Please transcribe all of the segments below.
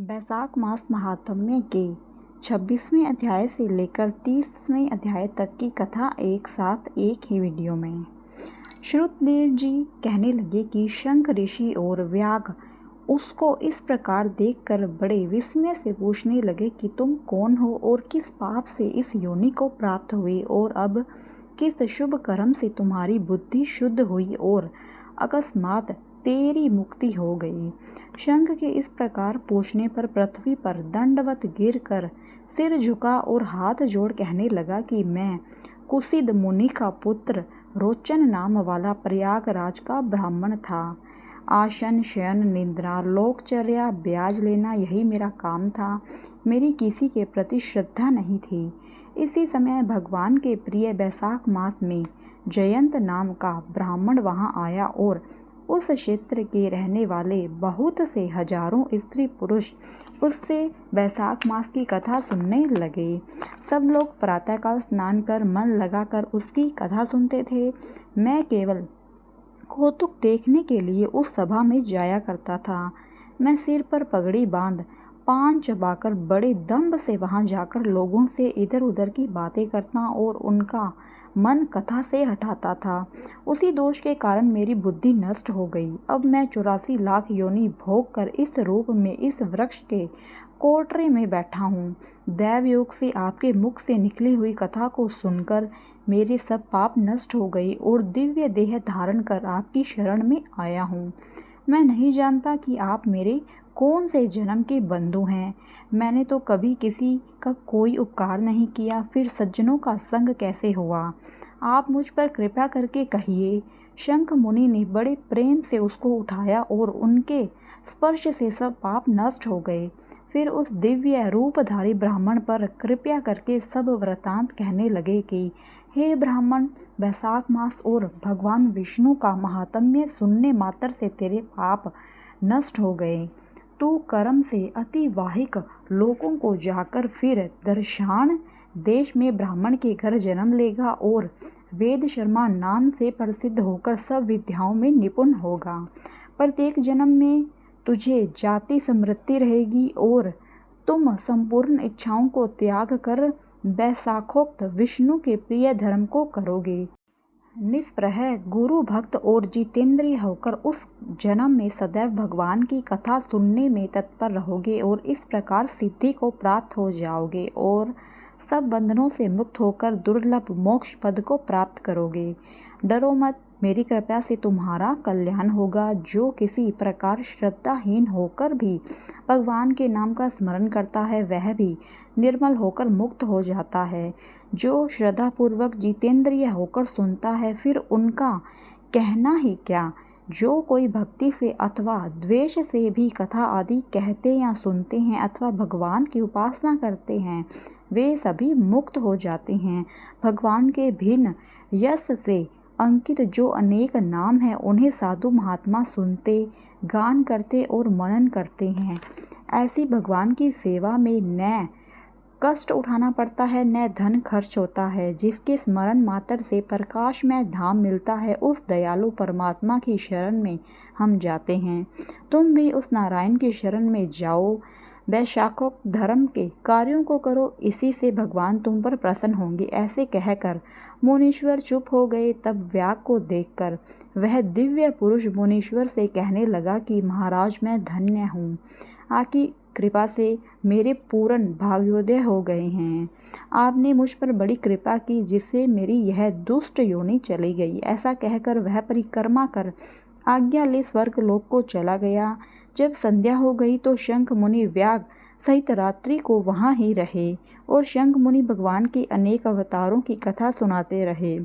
बैसाख मास महात्म्य के 26वें अध्याय से लेकर 30वें अध्याय तक की कथा एक साथ एक ही वीडियो में। श्रुतदेव जी कहने लगे कि शंख ऋषि और व्याघ्र उसको इस प्रकार देखकर बड़े विस्मय से पूछने लगे कि तुम कौन हो और किस पाप से इस योनि को प्राप्त हुए और अब किस शुभ कर्म से तुम्हारी बुद्धि शुद्ध हुई और अकस्मात तेरी मुक्ति हो गई। शंख के इस प्रकार पूछने पर पृथ्वी पर दंडवत गिर कर सिर झुका और हाथ जोड़ कहने लगा कि मैं कुसिद मुनि का पुत्र रोचन नाम वाला प्रयागराज का ब्राह्मण था। आसन शयन निद्रा लोकचर्या ब्याज लेना यही मेरा काम था। मेरी किसी के प्रति श्रद्धा नहीं थी। इसी समय भगवान के प्रिय बैसाख मास में जयंत नाम का ब्राह्मण वहाँ आया और उस क्षेत्र के रहने वाले बहुत से हजारों स्त्री पुरुष उससे बैसाख मास की कथा सुनने लगे। सब लोग प्रातःकाल स्नान कर मन लगाकर उसकी कथा सुनते थे। मैं केवल कौतुक देखने के लिए उस सभा में जाया करता था। मैं सिर पर पगड़ी बांध पान चबाकर बड़े दम्भ से वहां जाकर लोगों से इधर उधर की बातें करता और उनका मन कथा से हटाता था। उसी दोष के कारण मेरी बुद्धि नष्ट हो गई। अब मैं 84 लाख योनि भोग कर इस रूप में इस वृक्ष के कोटरे में बैठा हूँ। दैव योग से आपके मुख से निकली हुई कथा को सुनकर मेरे सब पाप नष्ट हो गए और दिव्य देह धारण कर आपकी शरण में आया हूँ। मैं नहीं जानता कि आप मेरे कौन से जन्म के बंधु हैं। मैंने तो कभी किसी का कोई उपकार नहीं किया, फिर सज्जनों का संग कैसे हुआ? आप मुझ पर कृपा करके कहिए। शंख मुनि ने बड़े प्रेम से उसको उठाया और उनके स्पर्श से सब पाप नष्ट हो गए। फिर उस दिव्य रूपधारी ब्राह्मण पर कृपया करके सब वृतांत कहने लगे कि हे ब्राह्मण, बैसाख मास और भगवान विष्णु का महात्म्य सुनने मात्र से तेरे पाप नष्ट हो गए। तू कर्म से अतिवाहिक लोगों को जाकर फिर दर्शान देश में ब्राह्मण के घर जन्म लेगा और वेद शर्मा नाम से प्रसिद्ध होकर सब विद्याओं में निपुण होगा। प्रत्येक जन्म में तुझे जाति समृद्धि रहेगी और तुम संपूर्ण इच्छाओं को त्याग कर बैसाखोक्त विष्णु के प्रिय धर्म को करोगे। निष्प्रह गुरु भक्त और जितेंद्रिय होकर उस जन्म में सदैव भगवान की कथा सुनने में तत्पर रहोगे और इस प्रकार सिद्धि को प्राप्त हो जाओगे और सब बंधनों से मुक्त होकर दुर्लभ मोक्ष पद को प्राप्त करोगे। डरो मत, मेरी कृपा से तुम्हारा कल्याण होगा। जो किसी प्रकार श्रद्धाहीन होकर भी भगवान के नाम का स्मरण करता है वह भी निर्मल होकर मुक्त हो जाता है। जो श्रद्धापूर्वक जितेंद्रिय होकर सुनता है फिर उनका कहना ही क्या। जो कोई भक्ति से अथवा द्वेष से भी कथा आदि कहते या सुनते हैं अथवा भगवान की उपासना करते हैं वे सभी मुक्त हो जाते हैं। भगवान के भिन्न यश से अंकित जो अनेक नाम हैं उन्हें साधु महात्मा सुनते, गान करते और मनन करते हैं। ऐसी भगवान की सेवा में न कष्ट उठाना पड़ता है न धन खर्च होता है। जिसके स्मरण मात्र से प्रकाशमय धाम मिलता है उस दयालु परमात्मा की शरण में हम जाते हैं। तुम भी उस नारायण की शरण में जाओ। वैशाखोक्त धर्म के कार्यों को करो, इसी से भगवान तुम पर प्रसन्न होंगे। ऐसे कहकर मुनीश्वर चुप हो गए। तब व्याघ्र को देखकर वह दिव्य पुरुष मुनीश्वर से कहने लगा कि महाराज, मैं धन्य हूँ। आपकी कृपा से मेरे पूर्ण भाग्योदय हो गए हैं। आपने मुझ पर बड़ी कृपा की जिससे मेरी यह दुष्ट योनि चली गई। ऐसा कहकर वह परिक्रमा कर आज्ञा ले स्वर्ग लोक को चला गया। जब संध्या हो गई तो शंख मुनि व्याघ्र सहित रात्रि को वहाँ ही रहे और शंख मुनि भगवान के अनेक अवतारों की कथा सुनाते रहे।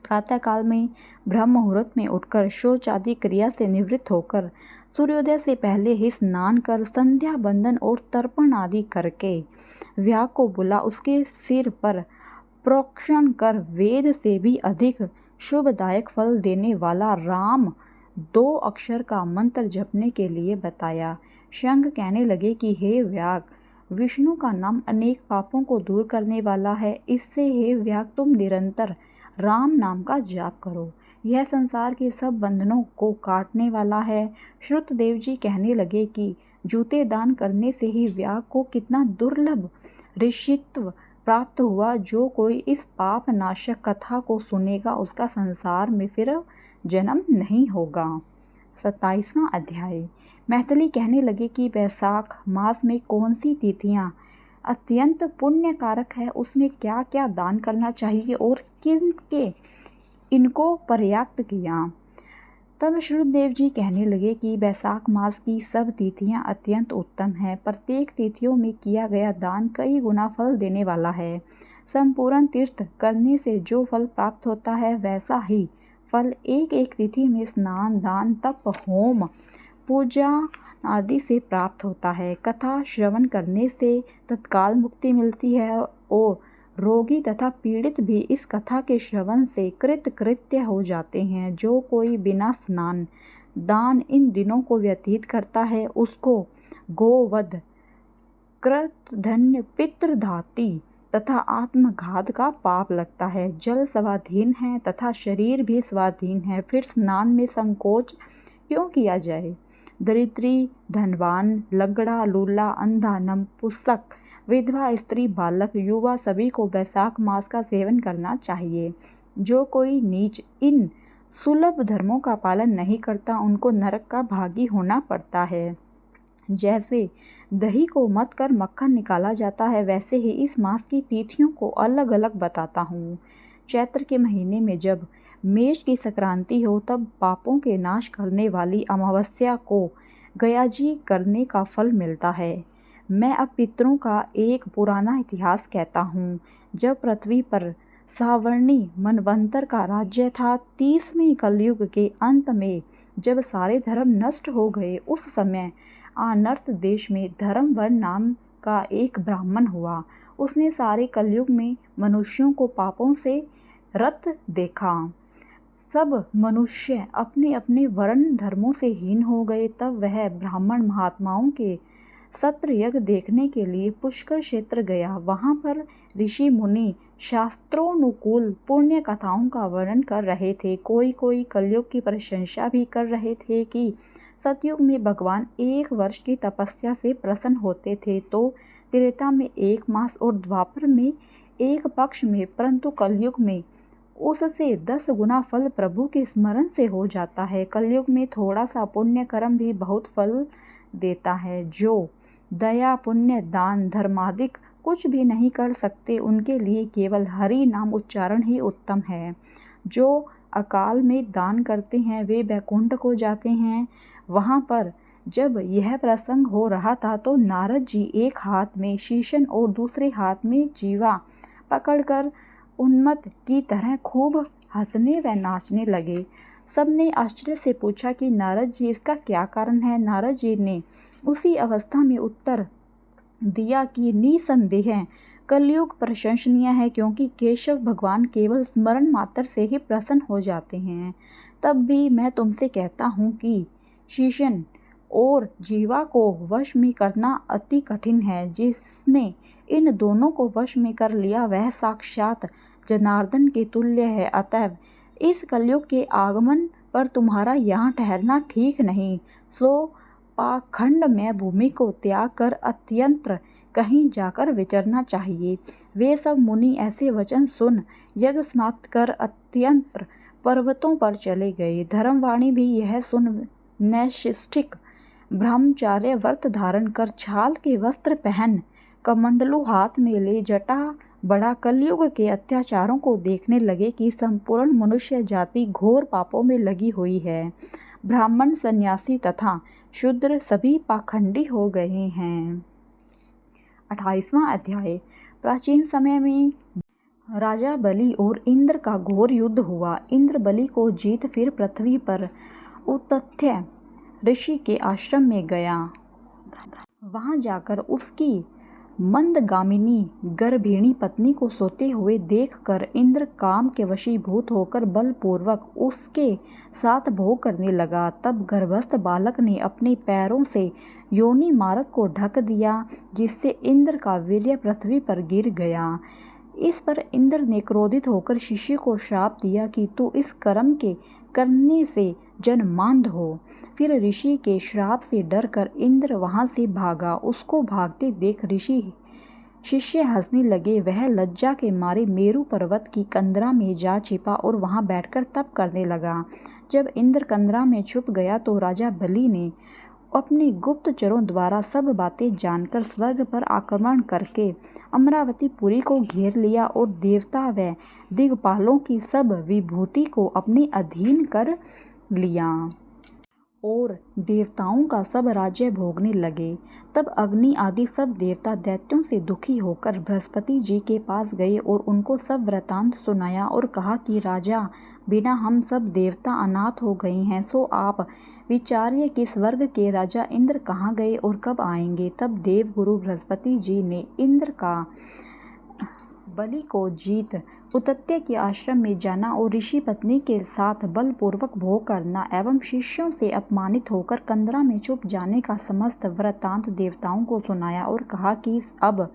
प्रातःकाल में ब्रह्म मुहूर्त में उठकर शौच आदि क्रिया से निवृत्त होकर सूर्योदय से पहले ही स्नान कर संध्या बंदन और तर्पण आदि करके व्याघ्र को बुला उसके सिर पर प्रोक्षण कर वेद से भी अधिक शुभदायक फल देने वाला राम 2 अक्षर का मंत्र जपने के लिए बताया। शंख कहने लगे कि हे व्याघ्र, विष्णु का नाम अनेक पापों को दूर करने वाला है। इससे हे व्याघ्र, तुम निरंतर राम नाम का जाप करो। यह संसार के सब बंधनों को काटने वाला है। श्रुतदेव जी कहने लगे कि जूते दान करने से ही व्याग को कितना दुर्लभ ऋषित्व प्राप्त हुआ। जो कोई इस पाप नाशक कथा को सुनेगा उसका संसार में फिर जन्म नहीं होगा। 27वां अध्याय। मैथिली कहने लगे कि वैशाख मास में कौन सी तिथियां अत्यंत पुण्यकारक है, उसमें क्या क्या दान करना चाहिए और किनके इनको पर्याप्त किया। तब श्रुतदेव जी कहने लगे कि वैशाख मास की सब तिथियां अत्यंत उत्तम है। प्रत्येक तिथियों में किया गया दान कई गुना फल देने वाला है। संपूर्ण तीर्थ करने से जो फल प्राप्त होता है वैसा ही फल एक एक तिथि में स्नान, दान, तप, होम, पूजा आदि से प्राप्त होता है। कथा श्रवण करने से तत्काल मुक्ति मिलती है और रोगी तथा पीड़ित भी इस कथा के श्रवण से कृतकृत्य हो जाते हैं। जो कोई बिना स्नान, दान इन दिनों को व्यतीत करता है उसको गोवध, कृतधन्य, पितृघाती तथा आत्मघात का पाप लगता है। जल स्वाधीन है तथा शरीर भी स्वाधीन है, फिर स्नान में संकोच क्यों किया जाए। दरिद्री, धनवान, लंगड़ा, लूला, अंधा, नपुंसक, विधवा, स्त्री, बालक, युवा सभी को वैशाख मास का सेवन करना चाहिए। जो कोई नीच इन सुलभ धर्मों का पालन नहीं करता उनको नरक का भागी होना पड़ता है। जैसे दही को मथ कर मक्खन निकाला जाता है वैसे ही इस मास की तिथियों को अलग अलग बताता हूँ। चैत्र के महीने में जब मेष की संक्रांति हो तब पापों के नाश करने वाली अमावस्या को गयाजी करने का फल मिलता है। मैं अब पितरों का एक पुराना इतिहास कहता हूँ। जब पृथ्वी पर सावर्णी मनवंतर का राज्य था, 30वें कलयुग के अंत में जब सारे धर्म नष्ट हो गए उस समय आनर्त देश में धर्मवर्ण नाम का एक ब्राह्मण हुआ। उसने सारे कलयुग में मनुष्यों को पापों से रत देखा। सब मनुष्य अपने अपने वर्ण धर्मों से हीन हो गए। तब वह ब्राह्मण महात्माओं के सत्र यज्ञ देखने के लिए पुष्कर क्षेत्र गया। वहाँ पर ऋषि मुनि शास्त्रोनुकूल पुण्य कथाओं का वर्णन कर रहे थे। कोई कोई कलयुग की प्रशंसा भी कर रहे थे कि सतयुग में भगवान 1 वर्ष की तपस्या से प्रसन्न होते थे तो त्रेता में 1 मास और द्वापर में 1 पक्ष में, परंतु कलयुग में उससे 10 गुना फल प्रभु के स्मरण से हो जाता है। कलयुग में थोड़ा सा पुण्य कर्म भी बहुत फल देता है। जो दया, पुण्य, दान, धर्मादिक कुछ भी नहीं कर सकते उनके लिए केवल हरि नाम उच्चारण ही उत्तम है। जो अकाल में दान करते हैं वे वैकुंठ को जाते हैं। वहाँ पर जब यह प्रसंग हो रहा था तो नारद जी एक हाथ में शीशन और दूसरे हाथ में जीवा पकड़कर उन्मत्त की तरह खूब हंसने व नाचने लगे। सबने आश्चर्य से पूछा कि नारद जी इसका क्या कारण है। नारद जी ने उसी अवस्था में उत्तर दिया कि निसंदेह कलयुग प्रशंसनीय है क्योंकि केशव भगवान केवल स्मरण मात्र से ही प्रसन्न हो जाते हैं। तब भी मैं तुमसे कहता हूँ कि शीशन और जीवा को वश में करना अति कठिन है। जिसने इन दोनों को वश में कर लिया वह साक्षात जनार्दन के तुल्य है। अतएव इस कलयुग के आगमन पर तुम्हारा यहाँ ठहरना ठीक नहीं। सो पाखंड में भूमि को त्याग कर अत्यंत्र कहीं जाकर विचरना चाहिए। वे सब मुनि ऐसे वचन सुन यज्ञ समाप्त कर अत्यंत्र पर्वतों पर चले गए। धर्मवाणी भी यह सुन नैष्ठिक ब्रह्मचार्य व्रत धारण कर छाल के वस्त्र पहन कमंडलू हाथ में ले जटा बड़ा कलयुग के अत्याचारों को देखने लगे कि संपूर्ण मनुष्य जाति घोर पापों में लगी हुई है। ब्राह्मण, सन्यासी तथा शूद्र सभी पाखंडी हो गए हैं। 28वां अध्याय। प्राचीन समय में राजा बलि और इंद्र का घोर युद्ध हुआ। इंद्र बलि को जीत फिर पृथ्वी पर उतथ्य ऋषि के आश्रम में गया। वहां जाकर उसकी मंदगामिनी गर्भिणी पत्नी को सोते हुए देखकर इंद्र काम के वशीभूत होकर बलपूर्वक उसके साथ भोग करने लगा। तब गर्भस्थ बालक ने अपने पैरों से योनि मार्ग को ढक दिया जिससे इंद्र का वीर्य पृथ्वी पर गिर गया। इस पर इंद्र ने क्रोधित होकर शिशु को श्राप दिया कि तू इस कर्म के करने से जन्मांध हो। फिर ऋषि के श्राप से डरकर इंद्र वहां से भागा। उसको भागते देख ऋषि शिष्य हंसने लगे। वह लज्जा के मारे मेरु पर्वत की कंदरा में जा छिपा और वहां बैठकर तप करने लगा। जब इंद्र कंदरा में छुप गया तो राजा बलि ने अपने गुप्तचरों द्वारा सब बातें जानकर स्वर्ग पर आक्रमण करके अमरावतीपुरी को घेर लिया और देवता व दिग्पालों की सब विभूति को अपने अधीन कर लिया और देवताओं का सब राज्य भोगने लगे। तब अग्नि आदि सब देवता दैत्यों से दुखी होकर बृहस्पति जी के पास गए और उनको सब वृतांत सुनाया और कहा कि राजा, बिना हम सब देवता अनाथ हो गए हैं, सो आप विचारिए कि स्वर्ग के राजा इंद्र कहाँ गए और कब आएंगे। तब देवगुरु बृहस्पति जी ने इंद्र का बलि को जीत उतत्य के आश्रम में जाना और ऋषि पत्नी के साथ बलपूर्वक भोग करना एवं शिष्यों से अपमानित होकर कंदरा में छुप जाने का समस्त वृतांत देवताओं को सुनाया और कहा कि अब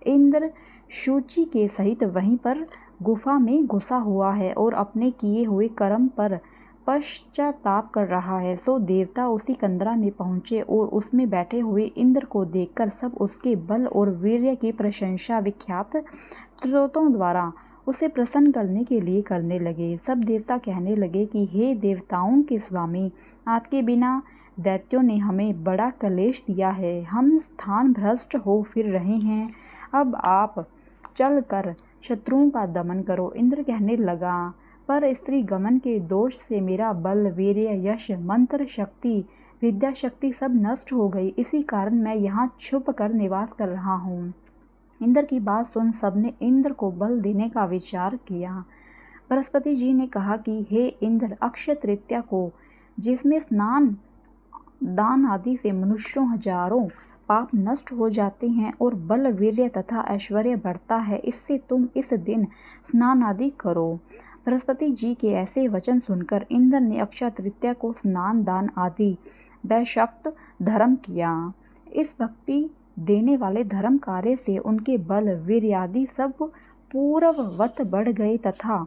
इंद्र शुचि के सहित वहीं पर गुफा में घुसा हुआ है और अपने किए हुए कर्म पर पश्चाताप कर रहा है। सो देवता उसी कंदरा में पहुँचे और उसमें बैठे हुए इंद्र को देखकर सब उसके बल और वीर्य की प्रशंसा विख्यात स्रोतों द्वारा उसे प्रसन्न करने के लिए करने लगे। सब देवता कहने लगे कि हे देवताओं के स्वामी, आपके बिना दैत्यों ने हमें बड़ा क्लेश दिया है। हम स्थान भ्रष्ट हो फिर रहे हैं। अब आप चल कर शत्रुओं का दमन करो। इंद्र कहने लगा, पर स्त्री गमन के दोष से मेरा बल, वीर्य, यश, मंत्र शक्ति, विद्या शक्ति सब नष्ट हो गई। इसी कारण मैं यहाँ छुप कर निवास कर रहा हूँ। इंद्र की बात सुन सबने इंद्र को बल देने का विचार किया। बृहस्पति जी ने कहा कि हे इंद्र, अक्षय तृतीया को, जिसमें स्नान दान आदि से मनुष्यों हजारों पाप नष्ट हो जाते हैं और बल, वीर्य तथा ऐश्वर्य बढ़ता है, इससे तुम इस दिन स्नान आदि करो। बृहस्पति जी के ऐसे वचन सुनकर इंद्र ने अक्षय तृतीया को स्नान दान आदि वैशक्त धर्म किया। इस भक्ति देने वाले धर्म कार्य से उनके बल, वीर्यादि सब पूर्ववत बढ़ गए तथा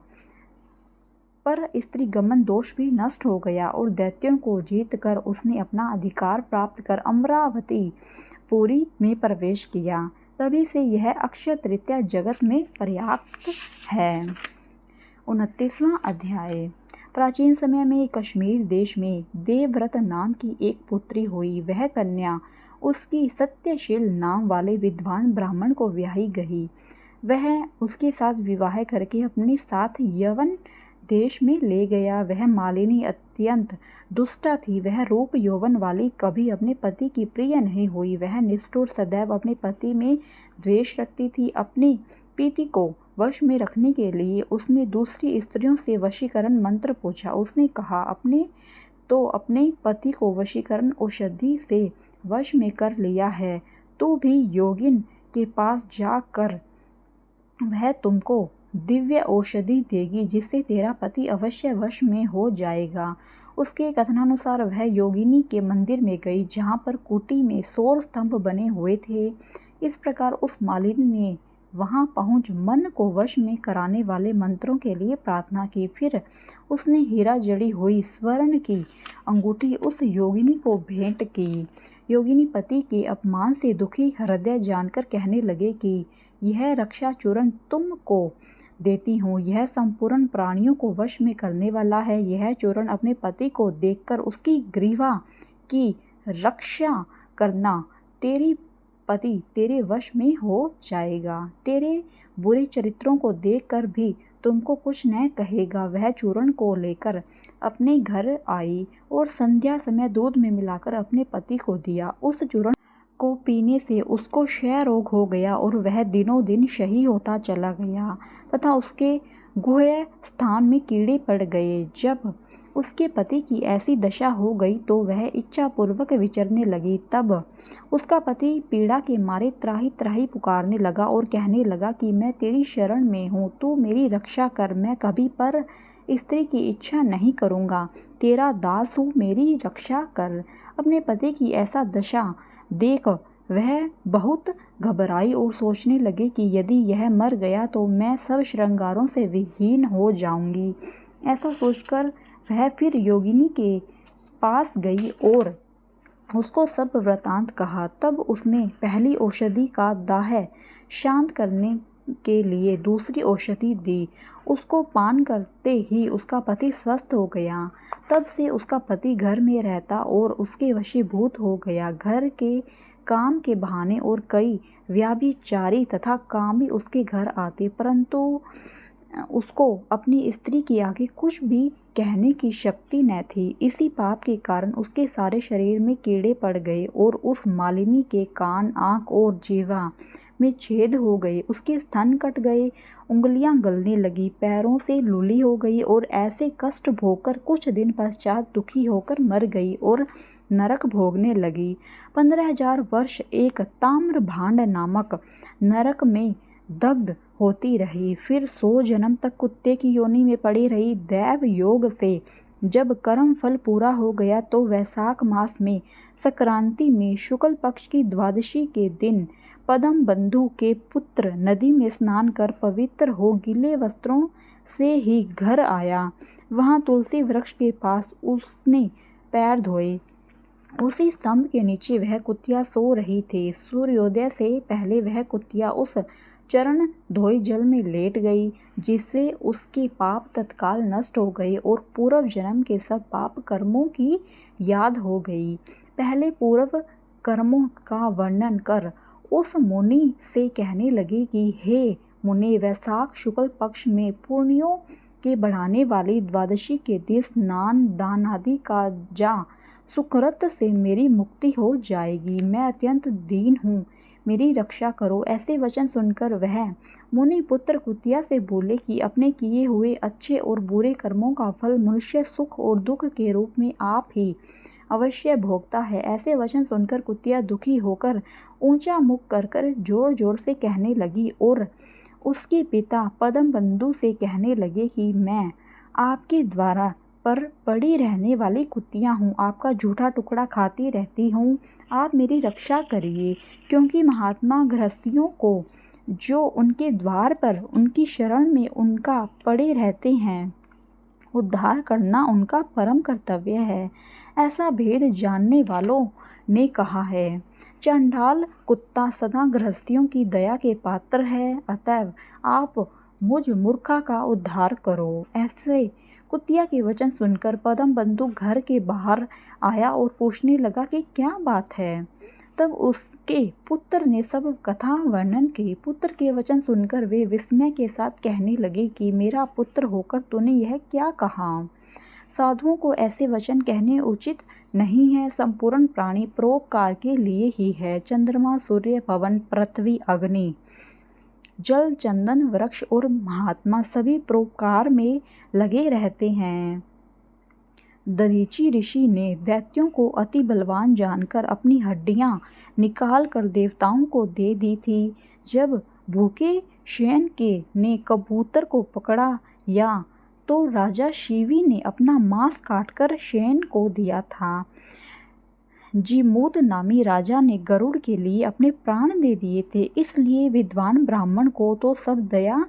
पर स्त्री गमन दोष भी नष्ट हो गया और दैत्यों को जीत कर उसने अपना अधिकार प्राप्त कर अमरावती पुरी में प्रवेश किया। तभी से यह अक्षय तृतीया जगत में पर्याप्त है। 29वां अध्याय। प्राचीन समय में कश्मीर देश में देवव्रत नाम की एक पुत्री हुई। वह कन्या उसकी सत्यशील नाम वाले विद्वान ब्राह्मण को ब्याही गई। वह उसके साथ विवाह करके अपने साथ यवन देश में ले गया। वह मालिनी अत्यंत दुष्टा थी। वह रूप यौवन वाली कभी अपने पति की प्रिय नहीं हुई। वह निष्ठुर, सदैव अपने पति में द्वेष रखती थी। अपने पति को वश में रखने के लिए उसने दूसरी स्त्रियों से वशीकरण मंत्र पूछा। उसने कहा, अपने पति को वशीकरण औषधि से वश में कर लिया है, तू भी योगिन के पास जाकर वह तुमको दिव्य औषधि देगी, जिससे तेरा पति अवश्य वश में हो जाएगा। उसके कथनानुसार वह योगिनी के मंदिर में गई, जहाँ पर कुटी में 100 स्तंभ बने हुए थे। इस प्रकार उस मालिनी ने वहां पहुंच मन को वश में कराने वाले मंत्रों के लिए प्रार्थना की। फिर उसने हीरा जड़ी हुई स्वर्ण की अंगूठी उस योगिनी को भेंट की। योगिनी पति के अपमान से दुखी हृदय जानकर कहने लगे कि यह रक्षा चूर्ण तुमको देती हूँ। यह संपूर्ण प्राणियों को वश में करने वाला है। यह चूर्ण अपने पति को देखकर उसकी ग्रीवा की रक्षा करना, तेरी पति तेरे वश में हो जाएगा। तेरे बुरे चरित्रों को देखकर भी तुमको कुछ न कहेगा। वह चूर्ण को लेकर अपने घर आई और संध्या समय दूध में मिलाकर अपने पति को दिया। उस चूर्ण को पीने से उसको क्षय रोग हो गया और वह दिनों दिन क्षयी होता चला गया तथा उसके गुह्य स्थान में कीड़े पड़ गए। जब उसके पति की ऐसी दशा हो गई तो वह इच्छापूर्वक विचरने लगी। तब उसका पति पीड़ा के मारे त्राही त्राही पुकारने लगा और कहने लगा कि मैं तेरी शरण में हूँ, तू मेरी रक्षा कर। मैं कभी पर स्त्री की इच्छा नहीं करूँगा, तेरा दास हूँ, मेरी रक्षा कर। अपने पति की ऐसा दशा देख वह बहुत घबराई और सोचने लगे कि यदि यह मर गया तो मैं सब श्रृंगारों से विहीन हो जाऊंगी। ऐसा सोचकर वह फिर योगिनी के पास गई और उसको सब वृतांत कहा। तब उसने पहली औषधि का दाह शांत करने के लिए दूसरी औषधि दी। उसको पान करते ही उसका पति स्वस्थ हो गया। तब से उसका पति घर में रहता और उसके वशीभूत हो गया। घर के काम के बहाने और कई व्यभिचारी तथा कामी उसके घर आते, परंतु उसको अपनी स्त्री के आगे कुछ भी कहने की शक्ति न थी। इसी पाप के कारण उसके सारे शरीर में कीड़े पड़ गए और उस मालिनी के कान, आँख और जीवा में छेद हो गए। उसके स्तन कट गए, उंगलियां गलने लगी, पैरों से लूली हो गई और ऐसे कष्ट भोगकर कुछ दिन पश्चात दुखी होकर मर गई और नरक भोगने लगी। 15,000 वर्ष एक ताम्र भांड नामक नरक में दग्ध होती रही। फिर 100 जन्म तक कुत्ते की योनि में पड़ी रही। दैव योग से जब कर्म फल पूरा हो गया तो वैशाख मास में संक्रांति में शुक्ल पक्ष की द्वादशी के दिन पद्म बंधु के पुत्र नदी में स्नान कर पवित्र हो गीले वस्त्रों से ही घर आया। वहाँ तुलसी वृक्ष के पास उसने पैर धोए। उसी स्तंभ के नीचे वह कुतिया सो रही थी। सूर्योदय से पहले वह कुतिया उस चरण धोए जल में लेट गई, जिससे उसके पाप तत्काल नष्ट हो गए और पूर्व जन्म के सब पाप कर्मों की याद हो गई। पहले पूर्व कर्मों का वर्णन कर उस मुनि से कहने लगी कि हे मुने, वैशाख शुक्ल पक्ष में पुण्यों के बढ़ाने वाली द्वादशी के दिन स्नान दान आदि का जा सुकृत से मेरी मुक्ति हो जाएगी। मैं अत्यंत दीन हूँ, मेरी रक्षा करो। ऐसे वचन सुनकर वह मुनि पुत्र कुतिया से बोले कि अपने किए हुए अच्छे और बुरे कर्मों का फल मनुष्य सुख और दुख के रूप में आप ही अवश्य भोगता है। ऐसे वचन सुनकर कुतिया दुखी होकर ऊंचा मुख कर जोर जोर से कहने लगी और उसके पिता पद्म बंधु से कहने लगे कि मैं आपके द्वारा पर पड़ी रहने वाली कुतिया हूँ, आपका झूठा टुकड़ा खाती रहती हूँ, आप मेरी रक्षा करिए। क्योंकि महात्मा गृहस्थियों को जो उनके द्वार पर उनकी शरण में उनका पड़े रहते हैं, उद्धार करना उनका परम कर्तव्य है, ऐसा भेद जानने वालों ने कहा है। चंडाल कुत्ता सदा गृहस्थियों की दया के पात्र है, अतएव आप मुझ मूर्खा का उद्धार करो। ऐसे कुतिया के वचन सुनकर पद्म बंधु घर के बाहर आया और पूछने लगा कि क्या बात है। तब उसके पुत्र ने सब कथा वर्णन की। पुत्र के वचन सुनकर वे विस्मय के साथ कहने लगे कि मेरा पुत्र होकर तूने यह क्या कहा। साधुओं को ऐसे वचन कहने उचित नहीं है। संपूर्ण प्राणी परोपकार के लिए ही है। चंद्रमा, सूर्य, पवन, पृथ्वी, अग्नि, जल, चंदन, वृक्ष और महात्मा सभी परोपकार में लगे रहते हैं। दधीचि ऋषि ने दैत्यों को अति बलवान जानकर अपनी हड्डियां निकाल कर देवताओं को दे दी थी। जब भूखे शयन के ने कबूतर को पकड़ा या तो राजा शिवी ने अपना मांस काटकर शयन को दिया था। जीमूत नामी राजा ने गरुड़ के लिए अपने प्राण दे दिए थे। इसलिए विद्वान ब्राह्मण को तो सब दया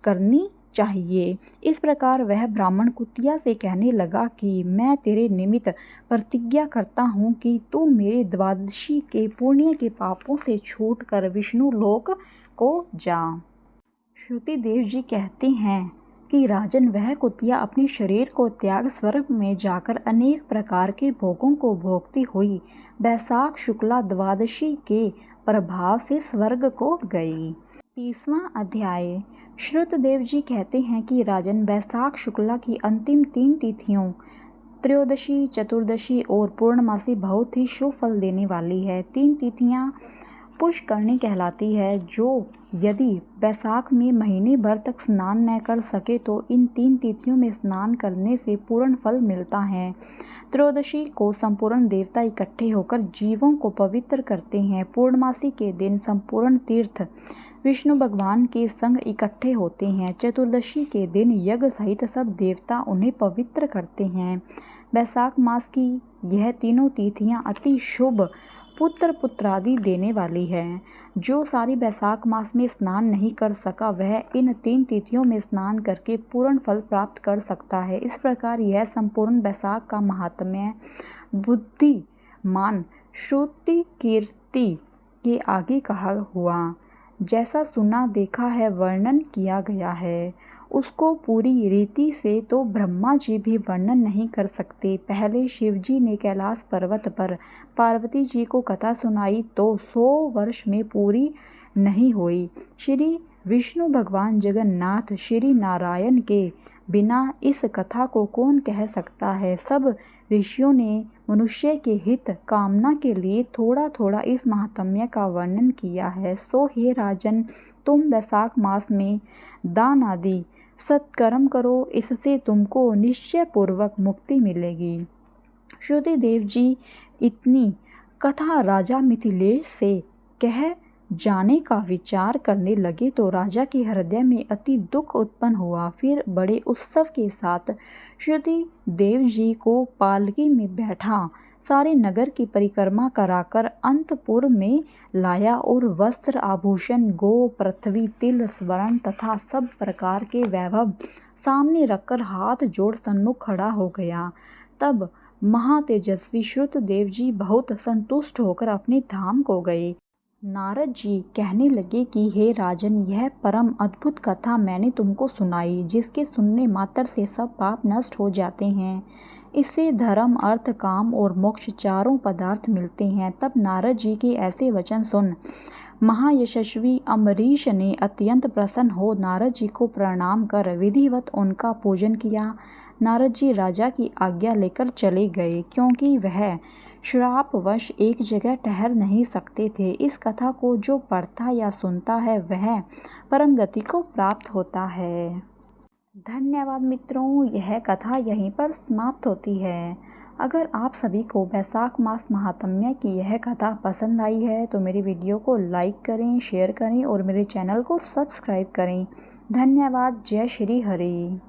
करनी चाहिए। इस प्रकार वह ब्राह्मण कुतिया से कहने लगा कि मैं तेरे निमित्त प्रतिज्ञा करता हूँ कि तू मेरे द्वादशी के पुण्य के पापों से छूट कर विष्णु लोक को जा। श्रुतिदेव जी कहते हैं कि राजन, वह कुतिया अपने शरीर को त्याग स्वर्ग में जाकर अनेक प्रकार के भोगों को भोगती हुई वैशाख शुक्ला द्वादशी के प्रभाव से स्वर्ग को गई। 30वां अध्याय। श्रुतदेव जी कहते हैं कि राजन, वैशाख शुक्ला की अंतिम 3 तिथियों त्रयोदशी, चतुर्दशी और पूर्णमासी बहुत ही शुभ फल देने वाली है। 3 तिथियां पुष्करणी कहलाती है, जो यदि वैशाख में महीने भर तक स्नान न कर सके तो इन 3 तिथियों में स्नान करने से पूर्ण फल मिलता है। त्रयोदशी को संपूर्ण देवता इकट्ठे होकर जीवों को पवित्र करते हैं। पूर्णमासी के दिन संपूर्ण तीर्थ विष्णु भगवान के संग इकट्ठे होते हैं। चतुर्दशी के दिन यज्ञ सहित सब देवता उन्हें पवित्र करते हैं। वैशाख मास की यह तीनों तिथियां अति शुभ पुत्र पुत्रादि देने वाली है। जो सारी बैसाख मास में स्नान नहीं कर सका वह इन 3 तिथियों में स्नान करके पूर्ण फल प्राप्त कर सकता है। इस प्रकार यह संपूर्ण बैसाख का महात्म्य बुद्धिमान श्रुति कीर्ति के आगे कहा हुआ। जैसा सुना देखा है वर्णन किया गया है उसको पूरी रीति से तो ब्रह्मा जी भी वर्णन नहीं कर सकते। पहले शिव जी ने कैलाश पर्वत पर पार्वती जी को कथा सुनाई तो 100 वर्ष में पूरी नहीं हुई। श्री विष्णु भगवान जगन्नाथ श्री नारायण के बिना इस कथा को कौन कह सकता है। सब ऋषियों ने मनुष्य के हित कामना के लिए थोड़ा थोड़ा इस महात्म्य का वर्णन किया है। सो हे राजन, तुम बैसाख मास में दान आदि सत्कर्म करो, इससे तुमको निश्चय पूर्वक मुक्ति मिलेगी। श्रुतिदेव जी इतनी कथा राजा मिथिलेश से कह जाने का विचार करने लगे तो राजा के हृदय में अति दुख उत्पन्न हुआ। फिर बड़े उत्सव के साथ श्रुति देव जी को पालकी में बैठा सारे नगर की परिक्रमा कराकर अंतपुर में लाया और वस्त्र आभूषण गो पृथ्वी तिल स्वर्ण तथा सब प्रकार के वैभव सामने रखकर हाथ जोड़ सन्मुख खड़ा हो गया। तब महातेजस्वी श्रुतदेव जी बहुत संतुष्ट होकर अपने धाम को गए। नारद जी कहने लगे कि हे राजन, यह परम अद्भुत कथा मैंने तुमको सुनाई जिसके सुनने मात्र से सब पाप नष्ट हो जाते हैं। इससे धर्म अर्थ काम और मोक्ष चारों पदार्थ मिलते हैं। तब नारद जी के ऐसे वचन सुन महायशस्वी अम्बरीश ने अत्यंत प्रसन्न हो नारद जी को प्रणाम कर विधिवत उनका पूजन किया। नारद जी राजा की आज्ञा लेकर चले गए क्योंकि वह श्रापवश एक जगह ठहर नहीं सकते थे। इस कथा को जो पढ़ता या सुनता है वह परम गति को प्राप्त होता है। धन्यवाद मित्रों, यह कथा यहीं पर समाप्त होती है। अगर आप सभी को बैसाख मास महात्म्य की यह कथा पसंद आई है तो मेरी वीडियो को लाइक करें, शेयर करें और मेरे चैनल को सब्सक्राइब करें। धन्यवाद। जय श्री हरि।